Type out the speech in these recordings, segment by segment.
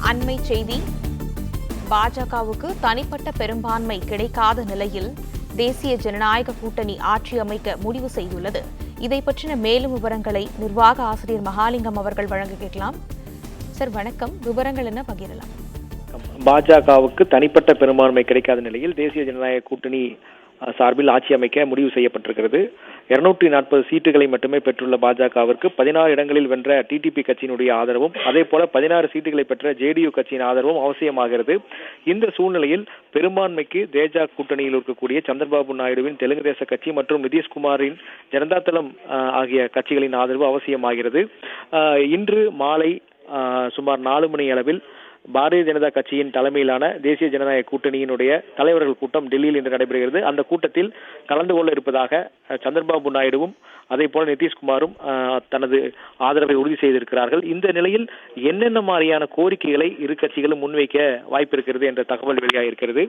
அண்மை செய்தி. பாஜகவுக்கு தனிப்பட்ட பெரும்பான்மை கிடைக்காத நிலையில் தேசிய ஜனநாயக கூட்டணி ஆட்சி அமைக்க முடிவு செய்துள்ளது. இதை பற்றின மேலும் விவரங்களை நிர்வாக ஆசிரியர் மகாலிங்கம் அவர்கள் வழங்க கேட்கலாம். சார் வணக்கம், விவரங்கள் என்ன பகிரலாம்? பாஜகவுக்கு தனிப்பட்ட பெரும்பான்மை கிடைக்காத நிலையில் தேசிய ஜனநாயக கூட்டணி சார்பில் ஆட்சி அமைக்க முடிவு செய்யப்பட்டிருக்கிறது. 240 சீட்டுகளை மட்டுமே பெற்றுள்ள பாஜகவிற்கு 16 இடங்களில் வென்ற டிடிபி கட்சியினுடைய ஆதரவும், அதே போல 16 சீட்டுகளை பெற்ற ஜேடியு கட்சியின் ஆதரவும் அவசியமாகிறது. இந்த சூழ்நிலையில் பெரும்பான்மைக்கு தேஜா கூட்டணியில் இருக்கக்கூடிய சந்திரபாபு நாயுடுவின் தெலுங்கு தேச கட்சி மற்றும் நிதிஷ்குமாரின் ஜனதாதளம் ஆகிய கட்சிகளின் ஆதரவு அவசியமாகிறது. இன்று மாலை சுமார் 4 மணி அளவில் பாரதிய ஜனதா கட்சியின் தலைமையிலான தேசிய ஜனநாயக கூட்டணியினுடைய தலைவர்கள் கூட்டம் டெல்லியில் இன்று நடைபெறுகிறது. அந்த கூட்டத்தில் கலந்து கொள்ள இருப்பதாக சந்திரபாபு நாயுடுவும் அதே போல நிதிஷ்குமாரும் தனது ஆதரவை உறுதி செய்திருக்கிறார்கள். இந்த நிலையில் என்னென்ன மாதிரியான கோரிக்கைகளை இரு கட்சிகளும் முன்வைக்க வாய்ப்பிருக்கிறது என்ற தகவல் வெளியாகிருக்கிறது.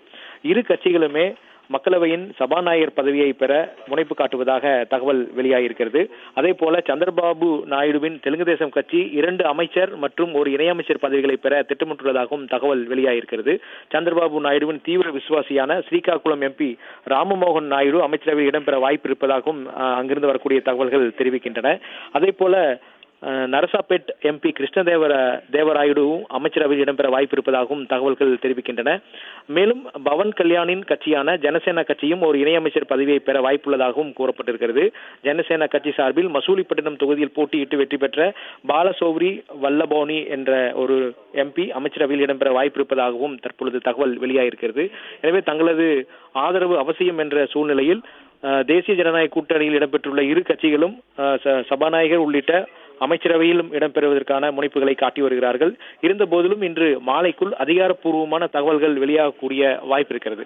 இரு கட்சிகளுமே மக்களவையின் சபாநாயகர் பதவியை பெற முனைப்பு காட்டுவதாக தகவல் வெளியாகியிருக்கிறது. அதே போல சந்திரபாபு நாயுடுவின் தெலுங்கு தேசம் கட்சி 2 அமைச்சர் மற்றும் ஒரு இணையமைச்சர் பதவிகளை பெற திட்டமிட்டுள்ளதாகவும் தகவல் வெளியாகியிருக்கிறது. சந்திரபாபு நாயுடுவின் தீவிர விசுவாசியான ஸ்ரீகாகுளம் எம்பி ராமமோகன் நாயுடு அமைச்சரவையில் இடம்பெற வாய்ப்பு இருப்பதாகவும் அங்கிருந்து வரக்கூடிய தகவல்கள் தெரிவிக்கின்றன. அதே போல நரசாபேட் எம்பி கிருஷ்ணதேவராயுடுவும் அமைச்சரவையில் இடம்பெற வாய்ப்பு இருப்பதாகவும் தகவல்கள் தெரிவிக்கின்றன. மேலும் பவன் கல்யாணின் கட்சியான ஜனசேனா கட்சியும் ஒரு இணையமைச்சர் பதவியை பெற வாய்ப்புள்ளதாகவும் கூறப்பட்டிருக்கிறது. ஜனசேனா கட்சி சார்பில் மசூலிப்பட்டினம் தொகுதியில் போட்டியிட்டு வெற்றி பெற்ற பாலசௌரி வல்லபோனி என்ற ஒரு எம்பி அமைச்சரவையில் இடம்பெற வாய்ப்பு இருப்பதாகவும் தற்பொழுது தகவல் வெளியாகிருக்கிறது. எனவே தங்களது ஆதரவு அவசியம் என்ற சூழ்நிலையில் தேசிய ஜனநாயக கூட்டணியில் இடம்பெற்றுள்ள இரு கட்சிகளும் சபாநாயகர் உள்ளிட்ட அமைச்சரவையிலும் இடம்பெறுவதற்கான முனைப்புகளை காட்டி வருகிறார்கள். இருந்த போதிலும் இன்று மாலைக்குள் அதிகாரப்பூர்வமான தகவல்கள் வெளியாகக்கூடிய வாய்ப்பு இருக்கிறது.